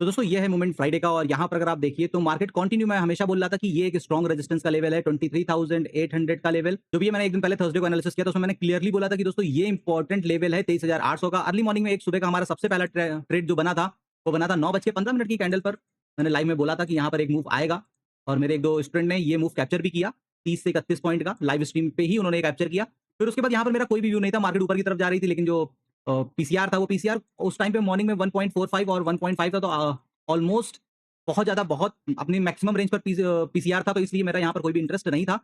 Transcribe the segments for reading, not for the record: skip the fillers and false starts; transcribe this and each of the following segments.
तो दोस्तों ये है मूवमेंट फ्राइडे का और यहाँ पर अगर आप देखिए तो मार्केट कंटिन्यू मैं हमेशा बोल रहा था कि ये एक स्ट्रॉन्ग रेजिस्टेंस का लेवल है 23,800 का लेवल। जो भी है मैंने एक दिन पहले थर्सडे को एनालिसिस किया तो उसमें मैंने क्लियरली बोला था कि दोस्तों ये इंपॉर्टेंट लेवल है 23,800 का। अर्ली मॉर्निंग में एक सुबह का हमारा सबसे पहला ट्रेड जो बना था वो बना था 9:15 की कैंडल पर। मैंने लाइव में बोला था कि यहाँ पर एक मूव आएगा और मेरे एक दो स्टूडेंट ने ये मूव कैप्चर भी किया 30 से 31 पॉइंट का लाइव स्ट्रीम पे ही उन्होंने कैप्चर किया। फिर उसके बाद यहाँ पर मेरा कोई भी व्यू नहीं था, मार्केट ऊपर की तरफ जा रही थी, लेकिन जो पीसीआर था वो पीसीआर उस टाइम पे मॉर्निंग में 1.45 और 1.5 था, तो ऑलमोस्ट बहुत ज़्यादा बहुत अपनी मैक्सिमम रेंज पर पीसीआर था, तो इसलिए मेरा यहाँ पर कोई भी इंटरेस्ट नहीं था।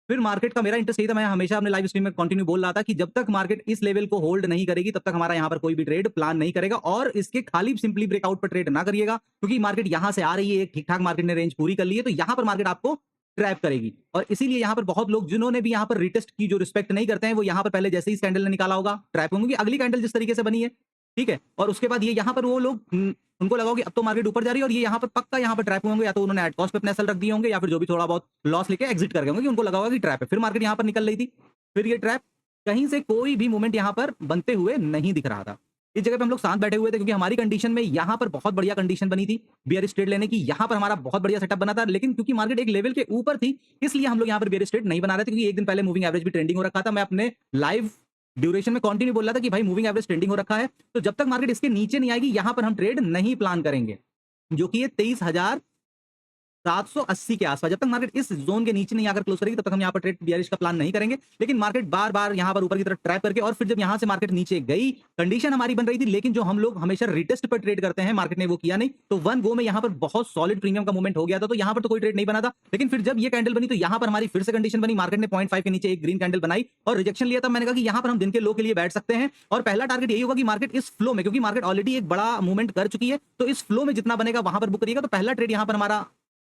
फिर मार्केट का मेरा इंटरेस्ट यही था, मैं हमेशा अपने लाइव स्ट्रीम में कंटिन्यू बोल रहा था कि जब तक मार्केट इस लेवल को होल्ड नहीं करेगी तब तक हमारा यहाँ पर कोई भी ट्रेड प्लान नहीं करेगा और इसके खाली सिंपली ब्रेकआउट पर ट्रेड ना करिएगा, क्योंकि मार्केट यहाँ से आ रही है, एक ठीक ठाक मार्केट ने रेंज पूरी कर ली है, तो यहाँ पर मार्केट आपको ट्रैप करेगी। और इसीलिए यहाँ पर बहुत लोग जिन्होंने भी यहाँ पर रिटेस्ट की जो रिस्पेक्ट नहीं करते हैं वो यहाँ पर पहले जैसे ही इस कैंडल ने निकाला होगा ट्रैप होंगे। अगली कैंडल जिस तरीके से बनी है, ठीक है, और उसके बाद ये यहाँ पर वो लोग उनको लगा कि अब तो मार्केट ऊपर जा रही है और ये यहाँ पर पक्का यहाँ पर ट्रैप होंगे, या तो उन्होंने एट कॉस्ट पे अपने सेल रख दिए होंगे या फिर जो भी थोड़ा बहुत लॉस लेके एग्जिट कर गए होंगे कि उनको लगा होगा कि ट्रैप है। फिर मार्केट यहाँ पर निकल रही थी, फिर ये ट्रैप कहीं से कोई भी मूवमेंट यहाँ पर बनते हुए नहीं दिख रहा था। इस जगह पे हम लोग शांत बैठे हुए थे क्योंकि हमारी कंडीशन में यहाँ पर बहुत बढ़िया कंडीशन बनी थी बियरिश ट्रेड लेने की, यहाँ पर हमारा बहुत बढ़िया सेटअप बना था, लेकिन क्योंकि मार्केट एक लेवल के ऊपर थी इसलिए हम लोग यहाँ पर बियरिश ट्रेड नहीं बना रहे थे, क्योंकि एक दिन पहले मूविंग एवरेज भी ट्रेंडिंग हो रखा था। मैं अपने लाइव ड्यूरेशन में कंटिन्यू बोल रहा था कि भाई मूविंग एवरेज ट्रेंडिंग हो रखा है, तो जब तक मार्केट इसके नीचे नहीं आएगी यहाँ पर हम ट्रेड नहीं प्लान करेंगे, जो कि ये 23,780 के आसपास। जब तक मार्केट इस जोन के नीचे नहीं आकर क्लोज करेगी तब तक हम यहाँ पर ट्रेड बियरिश का प्लान नहीं करेंगे। लेकिन मार्केट बार बार यहाँ पर ऊपर की तरफ ट्रैप करके और फिर जब यहाँ से मार्केट नीचे गई, कंडीशन हमारी बन रही थी, लेकिन जो हम लोग हमेशा रिटेस्ट पर ट्रेड करते हैं मार्केट ने वो किया नहीं, तो वन गो में यहाँ पर बहुत सॉलिड प्रीमियम का मूवमेंट हो गया था, तो यहाँ पर तो कोई ट्रेड नहीं बना था। लेकिन फिर जब ये कैंडल बनी तो यहाँ पर हमारी फिर से कंडीशन बनी, मार्केट ने 0.5 के नीचे एक ग्रीन कैंडल बनाई और रिजेक्शन लिया। तब मैंने कहा कि यहाँ पर हम दिन के लो के लिए बैठ सकते हैं और पहला टारगेट यही होगा कि मार्केट इस फ्लो में, क्योंकि मार्केट ऑलरेडी एक बड़ा मूवमेंट कर चुकी है, तो इस फ्लो में जितना बनेगा वहां पर बुक करिएगा। तो पहला ट्रेड यहाँ पर हमारा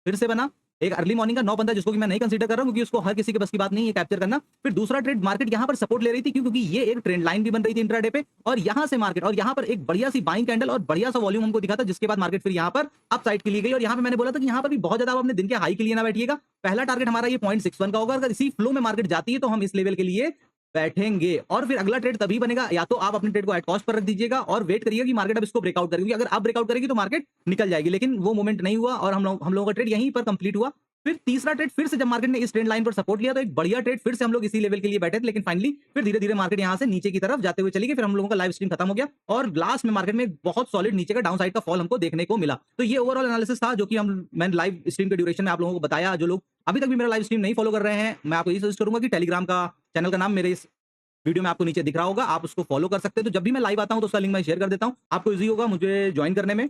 फिर से बना एक अर्ली मॉर्निंग का 9:15, जिसको कि मैं नहीं कंसीडर कर रहा हूं क्योंकि उसको हर किसी के बस की बात नहीं है कैप्चर करना। फिर दूसरा ट्रेड मार्केट यहां पर सपोर्ट ले रही थी क्योंकि ये एक ट्रेंड लाइन भी बन रही थी इंट्राडे पे, और यहां से मार्केट और यहां पर एक बढ़िया सी बाइंग कैंडल और बढ़िया सा वॉल्यूम हमको दिखा था, जिसके बाद मार्केट फिर यहां पर अप साइड के लिए गई। और यहां पे मैंने बोला था कि यहां पर भी बहुत ज्यादा आप अपने दिन के हाई के लिए ना बैठिएगा, पहला टारगेट हमारा ये 0.61 का होगा। अगर इसी फ्लो में मार्केट जाती है तो हम इस लेवल के लिए बैठेंगे और फिर अगला ट्रेड तभी बनेगा, या तो आप अपने ट्रेड को एट कॉस्ट पर रख दीजिएगा और वेट करिएगा कि मार्केट अब इसको ब्रेकआउट करेगी। अगर आप ब्रेकआउट करेगी तो मार्केट निकल जाएगी, लेकिन वो मोमेंट नहीं हुआ और हम लोगों का ट्रेड यहीं पर कंप्लीट हुआ। फिर तीसरा ट्रेड फिर से जब मार्केट ने इस ट्रेंड लाइन पर सपोर्ट लिया तो एक बढ़िया ट्रेड फिर से हम लोग इसी लेवल के लिए बैठे थे, लेकिन फाइनली फिर धीरे धीरे मार्केट यहां से नीचे की तरफ जाते हुए चली गई। फिर हम लोगों का लाइव स्ट्रीम खत्म हो गया और लास्ट में मार्केट में एक बहुत सॉलिड नीचे का डाउन साइड का फॉल हमको देखने को मिला। तो ये ओवरऑल एनालिसिस था जो कि मैंने लाइव स्ट्रीम के ड्यूरेशन में आप लोगों को बताया। जो लोग अभी तक भी मेरा लाइव स्ट्रीम नहीं फॉलो कर रहे हैं, मैं आपको ये सजेस्ट करूंगा कि टेलीग्राम का चैनल का नाम मेरे इस वीडियो में आपको नीचे दिख रहा होगा, आप उसको फॉलो कर सकते हैं। तो जब भी मैं लाइव आता हूं तो उसका लिंक मैं शेयर कर देता हूं, आपको इजी होगा मुझे ज्वाइन करने में।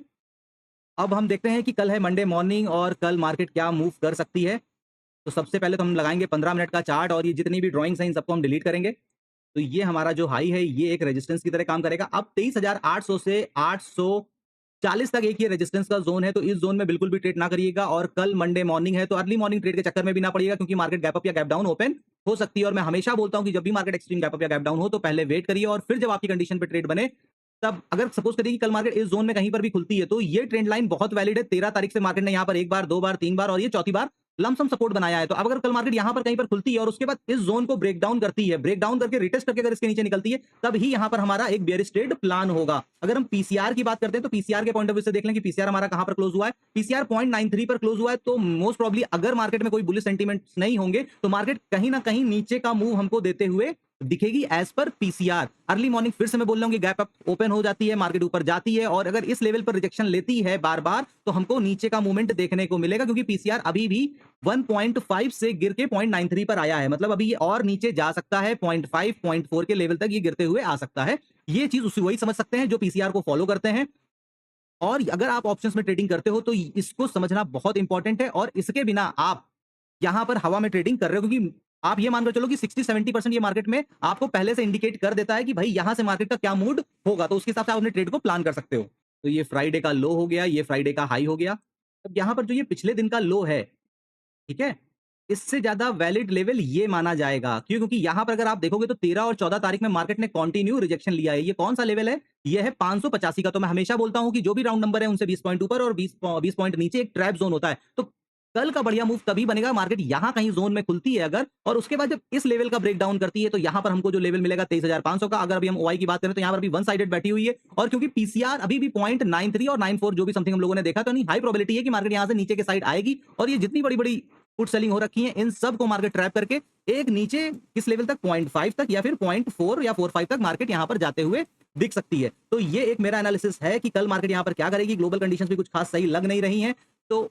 अब हम देखते हैं कि कल है मंडे मॉर्निंग और कल मार्केट क्या मूव कर सकती है। तो सबसे पहले तो हम लगाएंगे 15 मिनट का चार्ट और ये जितनी भी ड्राइंग्स हैं इन सबको हम डिलीट करेंगे। तो ये हमारा जो हाई है ये एक रेजिस्टेंस की तरह काम करेगा। अब 23,800 से 840 तक एक ये रेजिस्टेंस का जोन है, तो इस जोन में बिल्कुल भी ट्रेड ना करिएगा। और कल मंडे मॉर्निंग है तो अर्ली मॉर्निंग ट्रेड के चक्कर में भी ना पड़िएगा, क्योंकि मार्केट गैप अप या गैप डाउन ओपन हो सकती है। और मैं हमेशा बोलता हूं कि जब भी मार्केट एक्सट्रीम गैप अप या गैप डाउन हो तो पहले वेट करिए और फिर जब आपकी कंडीशन पे ट्रेड बने तब अगर सपोज करिए कि कल मार्केट इस जोन में कहीं पर भी खुलती है तो ये ट्रेंड लाइन बहुत वैलिड है। 13 तारीख से मार्केट ने यहाँ पर एक बार, दो बार, तीन बार और ये चौथी बार लमसम सपोर्ट बनाया है। तो अब अगर कल मार्केट यहाँ पर कहीं पर खुलती है और उसके बाद इस जोन को ब्रेक डाउन करती है, ब्रेक डाउन करके रिटेस्ट करके अगर इसके नीचे निकलती है, तब ही यहाँ पर हमारा एक बेयरिश ट्रेड प्लान होगा। अगर हम पीसीआर की बात करते हैं तो पीसीआर के पॉइंट ऑफ व्यू से देख लें कि पीसीआर हमारा कहां पर क्लोज हुआ है। पीसीआर 0.93 पर क्लोज हुआ है, तो मोस्ट प्रॉब्ली अगर मार्केट में कोई बुलिश सेंटीमेंट्स नहीं होंगे तो मार्केट कहीं ना कहीं नीचे का मूव हमको देते हुए दिखेगी as per PCR. Early morning फिर से मैं बोल रहा हूं कि गैप अप ओपन हो जाती है, मार्केट ऊपर जाती है और अगर इस लेवल पर रिजेक्शन लेती है बार बार तो हमको नीचे का मूवमेंट देखने को मिलेगा, क्योंकि पीसीआर अभी भी 1.5 से गिर के 0.93 पर आया है। मतलब अभी ये और नीचे जा सकता है, 0.5 0.4 के लेवल तक ये गिरते हुए आ सकता है। ये चीज उसी वही समझ सकते हैं जो पीसीआर को फॉलो करते हैं। और अगर आप ऑप्शंस में ट्रेडिंग करते हो तो इसको समझना बहुत इंपॉर्टेंट है, और इसके बिना आप यहां पर हवा में ट्रेडिंग कर रहे हो, क्योंकि आप ये मानकर चलो कि 60-70% ये मार्केट में आपको पहले से इंडिकेट कर देता है कि भाई यहां से मार्केट का क्या मूड होगा, तो उसके हिसाब से आप अपने ट्रेड को प्लान कर सकते हो। तो ये फ्राइडे का लो हो गया, ये फ्राइडे का हाई हो गया। अब यहां पर जो ये पिछले दिन का लो है, ठीक है, इससे ज्यादा वैलिड लेवल ये माना जाएगा। क्यों? क्योंकि यहां पर अगर आप देखोगे तो 13 और 14 तारीख में मार्केट ने कंटिन्यू रिजेक्शन लिया है। ये कौन सा लेवल है? ये है 585 का। तो मैं हमेशा बोलता हूं कि जो भी राउंड नंबर है उनसे 20 पॉइंट ऊपर और 20 पॉइंट नीचे एक ट्रैप जोन होता है। तो कल का बढ़िया मूव तभी बनेगा, मार्केट यहाँ कहीं जोन में खुलती है अगर, और उसके बाद जब इस लेवल का ब्रेकडाउन करती है तो यहाँ पर हमको जो लेवल मिलेगा 23,500 का। अगर अभी हम ओआई की बात करें तो यहाँ पर अभी वन साइडेड बैठी हुई है, और क्योंकि पीसीआर अभी भी 0.93 और 94 जो भी समथिंग हम लोगों ने देखा, तो नहीं हाई प्रोबेबिलिटी है कि मार्केट यहाँ से नीचे के साइड आएगी, और ये जितनी बड़ी बड़ी पुट सेलिंग हो रखी है इन सब को मार्केट ट्रैप करके एक नीचे किस लेवल तक 0.5 तक या फिर 0.4 या 45 तक मार्केट यहाँ पर जाते हुए दिख सकती है। तो ये एक मेरा एनालिसिस है कि कल मार्केट यहाँ पर क्या करेगी। ग्लोबल कंडीशंस भी कुछ खास सही लग नहीं रही हैं, तो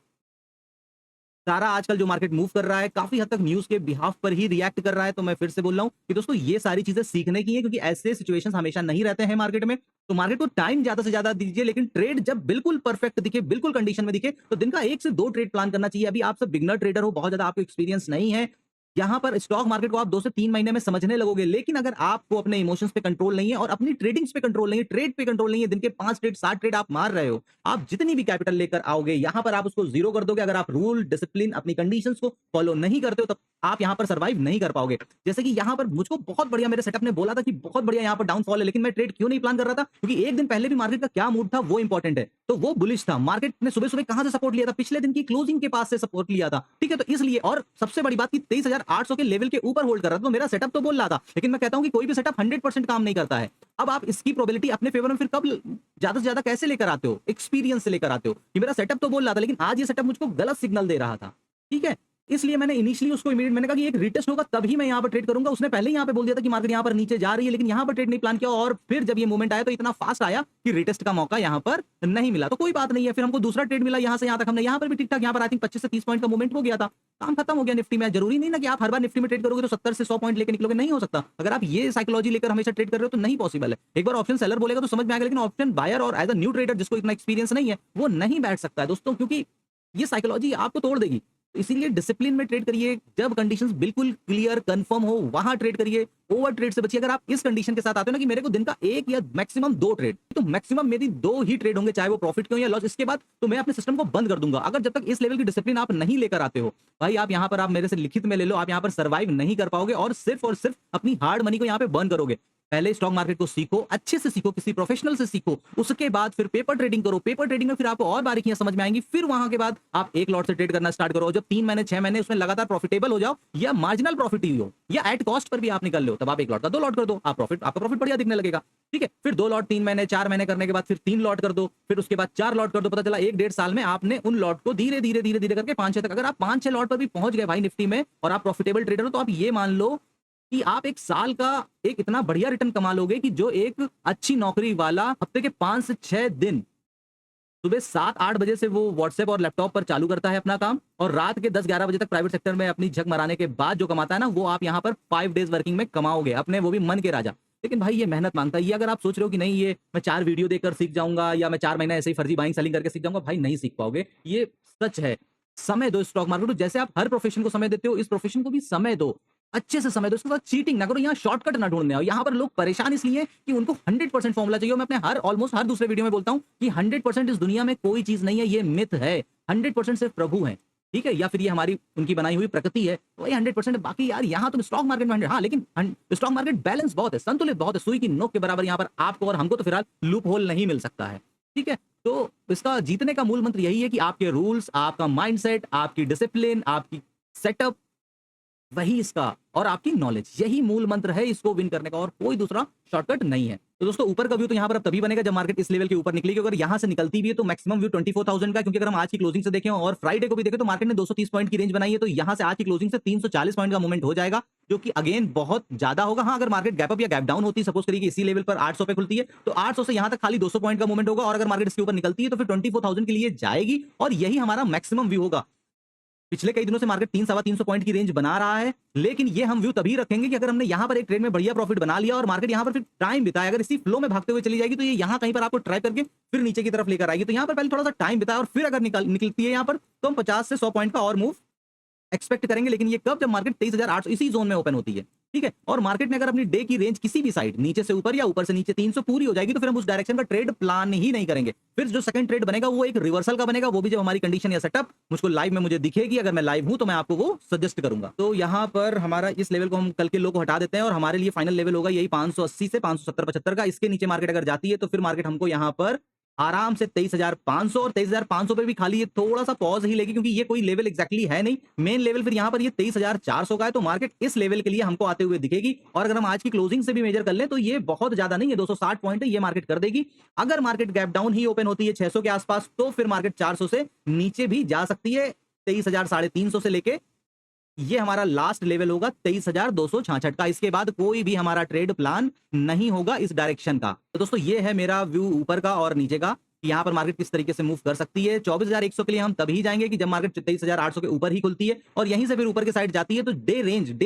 सारा आजकल जो मार्केट मूव कर रहा है काफी हद तक न्यूज के बिहाफ पर ही रिएक्ट कर रहा है। तो मैं फिर से बोल रहा हूं कि दोस्तों ये सारी चीजें सीखने की है, क्योंकि ऐसे सिचुएशंस हमेशा नहीं रहते हैं मार्केट में। तो मार्केट को टाइम ज्यादा से ज्यादा दीजिए, लेकिन ट्रेड जब बिल्कुल परफेक्ट दिखे, बिल्कुल कंडीशन में दिखे, तो दिन का 1 से 2 ट्रेड प्लान करना चाहिए। अभी आप सब बिगनर ट्रेडर हो, बहुत ज्यादा आपको एक्सपीरियंस नहीं है, यहाँ पर स्टॉक मार्केट को आप 2 से 3 महीने में समझने लगोगे। लेकिन अगर आपको अपने इमोशंस पे कंट्रोल नहीं है और अपनी ट्रेडिंग्स पे कंट्रोल नहीं है, ट्रेड पे कंट्रोल नहीं है, दिन के 5 ट्रेड 7 ट्रेड आप मार रहे हो, आप जितनी भी कैपिटल लेकर आओगे यहाँ पर आप उसको जीरो कर दोगे। अगर आप रूल डिसिप्लिन अपनी कंडीशंस को फॉलो नहीं करते हो, तब आप यहाँ पर सर्वाइव नहीं कर पाओगे। जैसे कि यहाँ पर मुझको बहुत बढ़िया मेरे सेटअप ने बोला था कि बहुत बढ़िया यहाँ पर डाउनफॉल है, लेकिन मैं ट्रेड क्यों नहीं प्लान कर रहा था, क्योंकि एक दिन पहले भी मार्केट का क्या मूड था वो इंपॉर्टेंट है। तो वो बुलिश था, मार्केट ने सुबह सुबह कहां से सपोर्ट लिया था, पिछले दिन की क्लोजिंग के पास से सपोर्ट लिया था, ठीक है। तो इसलिए, और सबसे बड़ी बात की 23,800 के लेवल के ऊपर होल्ड कर रहा था। तो मेरा सेटअप तो बोल रहा था, लेकिन मैं कहता हूं कि कोई भी सेटअप 100% काम नहीं करता है। अब आप इसकी प्रोबेबिलिटी अपने फेवर में फिर कब ज्यादा से ज्यादा कैसे लेकर आते हो, एक्सपीरियंस से लेकर आते हो कि मेरा सेटअप तो बोल रहा था, लेकिन आज ये सेटअप मुझको गलत सिग्नल दे रहा था, ठीक है। इसलिए मैंने इनिशियली उसको इमीडिएट मैंने कहा कि एक रिटेस्ट होगा तभी मैं यहाँ पर ट्रेड करूंगा। उसने पहले ही यहाँ पे बोल दिया था कि मार्केट यहाँ पर नीचे जा रही है, लेकिन यहाँ पर ट्रेड नहीं प्लान किया, और फिर जब ये मूवमेंट आया तो इतना फास्ट आया कि रिटेस्ट का मौका यहाँ पर नहीं मिला। तो कोई बात नहीं है, फिर हमको दूसरा ट्रेड मिला यहाँ से यहाँ तक, हमने यहाँ पर भी ठीक ठाक, यहाँ पर आई थिंक 25 से 30 पॉइंट का मूवमेंट हो गया था, काम खत्म हो गया निफ्टी में। जरूरी नहीं ना कि आप हर बार निफ्टी में ट्रेड करोगे तो 70 से 100 पॉइंट लेकर निकलोगे, नहीं हो सकता। अगर आप ये साइकोलॉजी लेकर हमेशा ट्रेड कर रहे हो तो नहीं पॉसिबल है। एक बार ऑप्शन सेलर बोलेगा तो समझ में आएगा, लेकिन ऑप्शन बायर और एज अ न्यू ट्रेडर जिसको इतना एक्सपीरियंस नहीं है वो नहीं बैठ सकता है दोस्तों, क्योंकि ये साइकोलॉजी आपको तोड़ देगी। इसीलिए डिसिप्लिन में ट्रेड करिए, जब कंडीशंस बिल्कुल क्लियर कंफर्म हो वहां ट्रेड करिए, ओवर ट्रेड से बचिए। अगर आप इस कंडीशन के साथ आते हो ना कि मेरे को दिन का 1 या मैक्सिमम 2 ट्रेड, तो मैक्सिमम मेरी 2 ही ट्रेड होंगे, चाहे वो प्रॉफिट के हो या लॉस, इसके बाद तो मैं अपने सिस्टम को बंद कर दूंगा। अगर जब तक इस लेवल की डिसिप्लिन आप नहीं लेकर आते हो भाई, आप यहाँ पर, आप मेरे से लिखित में ले लो, आप यहाँ पर सर्वाइव नहीं कर पाओगे और सिर्फ अपनी हार्ड मनी को यहाँ पे बर्न करोगे। पहले स्टॉक मार्केट को सीखो, अच्छे से सीखो, किसी प्रोफेशनल से सीखो, उसके बाद फिर पेपर ट्रेडिंग करो। पेपर ट्रेडिंग में फिर आपको और बारीकियां समझ में आएंगी, फिर वहां के बाद आप एक लॉट से ट्रेड करना स्टार्ट करो। जब 3 महीने 6 महीने उसमें लगातार प्रॉफिटेबल हो जाओ, या मार्जिनल प्रॉफिट ही हो या एट कॉस्ट पर भी आप निकल लो, तब आप 1 लॉट का 2 लॉट कर दो, आप प्रॉफिट, आपका प्रॉफिट बढ़िया दिखने लगेगा, ठीक है। फिर 2 लॉट 3 महीने 4 महीने करने के बाद फिर 3 लॉट कर दो, फिर उसके बाद 4 लॉट कर दो। पता चला 1-1.5 साल में आपने उन लॉट को धीरे धीरे धीरे धीरे करके 5-6 तक, अगर आप 5-6 लॉट पर भी पहुंच गए भाई निफ्टी में और आप प्रॉफिटेबल ट्रेडर हो, तो आप ये मान लो कि आप 1 साल का एक इतना बढ़िया रिटर्न कमा लोगे कि जो एक अच्छी नौकरी वाला हफ्ते के 5 से 6 दिन सुबह 7-8 बजे से वो व्हाट्सएप और लैपटॉप पर चालू करता है अपना काम, और रात के 10-11 बजे तक प्राइवेट सेक्टर में अपनी झक मराने के बाद जो कमाता है ना, वो आप यहाँ पर 5 डेज वर्किंग में कमाओगे अपने, वो भी मन के राजा। लेकिन भाई ये मेहनत मांगता है। ये अगर आप सोच रहे हो कि नहीं ये मैं 4 वीडियो देखकर सीख जाऊंगा या मैं 4 महीने ऐसे ही फर्जी बाइंग सेलिंग करके सीख जाऊंगा, भाई नहीं सीख पाओगे। ये सच है। समय दो स्टॉक मार्केट को, जैसे आप हर प्रोफेशन को समय देते हो, इस प्रोफेशन को भी समय दो, अच्छे से समय दो। इसके साथ चीटिंग ना करो, यहाँ शॉर्टकट ना ढूंढने आओ। यहाँ पर लोग परेशान इसलिए कि उनको 100% फॉर्मूला चाहिए। मैं अपने ऑलमोस्ट हर दूसरे वीडियो में बोलता हूँ कि 100% इस दुनिया में कोई चीज नहीं है, ये मिथ है। 100% सिर्फ प्रभु है, ठीक है, या फिर ये हमारी उनकी बनाई हुई प्रकृति है, तो वही 100%। बाकी यार यहाँ तुम स्टॉक मार्केट में 100, हाँ, लेकिन स्टॉक मार्केट बैलेंस बहुत है, संतुलित बहुत है, सुई की नोक के बराबर। यहाँ पर आपको और हमको तो फिलहाल लूप होल नहीं मिल सकता है, ठीक है। तो इसका जीतने का मूल मंत्र यही है कि आपके रूल्स, आपका माइंडसेट, आपकी डिसिप्लिन, आपकी सेटअप, वही इसका, और आपकी नॉलेज, यही मूल मंत्र है इसको विन करने का, और कोई दूसरा शॉर्टकट नहीं है। तो दोस्तों ऊपर का व्यू तो यहाँ पर अब तभी बनेगा जब मार्केट इस लेवल के ऊपर निकलेगी। अगर यहाँ से निकलती भी है तो मैक्सिमम व्यू 24,000 का, क्योंकि अगर हम आज की क्लोजिंग से देखें और फ्राइडे को भी देखें तो मार्केट ने 230 पॉइंट की रेंज बनाई है। तो यहाँ से आज की क्लोजिंग से 340 पॉइंट का मूवमेंट हो जाएगा, जो कि अगेन बहुत ज्यादा होगा। हाँ, अगर मार्केट गैप अप या गैप डाउन होती है, सपोज करिए कि इसी लेवल पर 800 पे खुलती है, तो 800 से यहाँ तक खाली 200 पॉइंट का मूवमेंट होगा, और अगर मार्केट इसके ऊपर निकलती है तो फिर 24,000 के लिए जाएगी, और यही हमारा मैक्सिमम व्यू होगा। पिछले कई दिनों से मार्केट 300-325 पॉइंट की रेंज बना रहा है, लेकिन ये हम व्यू तभी रखेंगे कि अगर हमने यहाँ पर एक ट्रेड में बढ़िया प्रॉफिट बना लिया और मार्केट यहाँ पर फिर टाइम बिताया, अगर इसी फ्लो में भागते हुए चली जाएगी तो ये यहाँ कहीं पर आपको ट्राई करके फिर नीचे की तरफ लेकर आएगी। तो यहाँ पर पहले थोड़ा सा टाइम बिताया और फिर अगर निकलती है यहाँ पर, तो हम 50 से 100 पॉइंट का और मूव एक्सपेक्ट करेंगे। लेकिन ये कब, जब मार्केट 23,800 इसी जोन में ओपन होती है, ठीक है। और मार्केट ने अगर अपनी डे की रेंज किसी भी साइड, नीचे से ऊपर या ऊपर से नीचे 300 पूरी हो जाएगी, तो फिर हम उस डायरेक्शन का ट्रेड प्लान ही नहीं करेंगे। फिर जो सेकंड ट्रेड बनेगा वो एक रिवर्सल का बनेगा, वो भी जब हमारी कंडीशन या सेटअप मुझको लाइव में मुझे दिखेगी। अगर मैं लाइव हूं तो मैं आपको वो सजेस्ट करूंगा। तो यहाँ पर हमारा इस लेवल को हम कल के लो को हटा देते हैं, और हमारे लिए फाइनल लेवल होगा यही 580 से 570-75 का। इसके नीचे मार्केट अगर जाती है तो फिर मार्केट हमको यहाँ पर आराम से 23,500 और 23,500 पे भी खाली ये थोड़ा-सा पॉज़ ही लेगी क्योंकि ये कोई लेवल एग्ज़ैक्टली है नहीं। मेन लेवल फिर यहाँ पर ये 23,400 का है, तो मार्केट इस लेवल के लिए हमको आते हुए दिखेगी और अगर हम आज की क्लोजिंग से भी मेजर कर लें तो ये बहुत ज़्यादा नहीं है, 260 पॉइंट है, ये मार्केट कर देगी। अगर मार्केट गैप डाउन ही ओपन होती है 600 के आस-पास तो फिर मार्केट 400 से नीचे भी जा सकती है, 23,000 साढ़े 300 से लेके ये हमारा लास्ट लेवल होगा 23,266 का। इसके बाद कोई भी हमारा ट्रेड प्लान नहीं होगा इस डायरेक्शन का। तो दोस्तों ये है मेरा व्यू ऊपर का और नीचे का कि यहाँ पर मार्केट किस तरीके से मूव कर सकती है। 24,100 के लिए हम तभी जाएंगे कि जब मार्केट 23,800 के ऊपर ही खुलती है और यहीं से फिर ऊपर की साइड जाती है। तो डे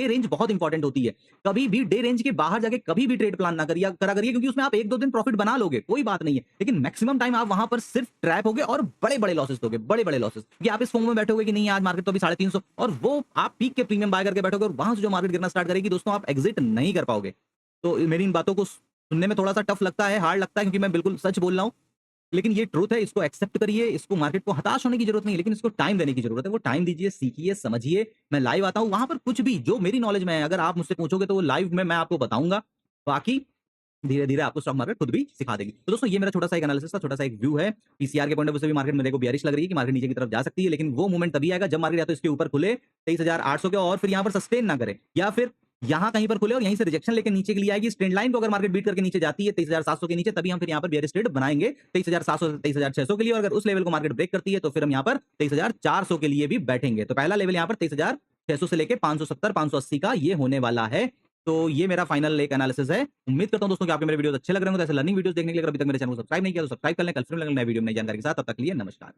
रेंज बहुत इंपॉर्टेंट होती है। कभी भी डे रेंज के बाहर जाके कभी भी ट्रेड प्लान ना करिए करा करिए क्योंकि उसमें आप 1-2 दिन प्रॉफिट बना लोगे, कोई बात नहीं है। लेकिन मैक्सिमम टाइम आप वहां पर सिर्फ ट्रैप होगे और बड़े-बड़े लॉसेस दोगे, बड़े-बड़े लॉसेस। कि आप इस फोमो में बैठोगे कि नहीं आज मार्केट तो अभी 350 और वो आप पीक के प्रीमियम बाय करके बैठोगे और वहां से जो मार्केट गिरना स्टार्ट करेगी दोस्तों आप एग्जिट नहीं कर पाओगे। तो मेरी इन बातों को सुनने में थोड़ा-सा टफ लगता है, हार्ड लगता है क्योंकि मैं बिल्कुल सच बोल रहा हूँ। लेकिन ये ट्रुथ है, इसको एक्सेप्ट करिए, इसको मार्केट को हताश होने की जरूरत नहीं है, लेकिन इसको टाइम देने की जरूरत है। वो टाइम दीजिए, सीखिए, समझिए। मैं लाइव आता हूँ, वहां पर कुछ भी जो मेरी नॉलेज में है, अगर आप मुझसे पूछोगे तो वो लाइव में मैं आपको बताऊंगा। बाकी धीरे-धीरे आपको स्टॉक मार्केट खुद भी सिखा देगी। तो दोस्तों ये मेरा छोटा-सा एक एनालिसिस था, छोटा-सा एक व्यू है। पीसीआर के पॉइंट ऑफ व्यू से भी मार्केट मेरे को बेयरिश लग रही है कि मार्केट नीचे की तरफ जा सकती है, लेकिन वो मोमेंट तभी आएगा जब मार्केट या तो इसके ऊपर खुले 23,800 के और फिर यहाँ पर सस्टेन ना करे या फिर यहाँ कहीं पर खुले और यहीं से रिजेक्शन लेके नीचे के लिए आएगी। इस ट्रेंड लाइन को अगर मार्केट बीट करके नीचे जाती है 23,700 के नीचे तभी हम फिर यहाँ पर बेयरिश ट्रेड बनाएंगे 23,700 से 23,600 के लिए और अगर उस लेवल को मार्केट ब्रेक करती है तो फिर हम यहाँ पर 23,400 के लिए भी बैठेंगे। तो पहला लेवल यहाँ पर 23,600 से लेके 570-580 का ये होने वाला है। तो ये मेरा फाइनल एक एनालिसिस है। उम्मीद करता हूँ दोस्तों कि आपको मेरे वीडियोस अच्छे लग रहे होंगे। तो ऐसे लर्निंग वीडियोस देखने के लिए अगर अभी तक मेरे चैनल को सब्सक्राइब नहीं किया तो सब्सक्राइब कर लें। कल फिर मिलेंगे नए वीडियो में नई जानकारी के साथ। तब तक के लिए नमस्कार।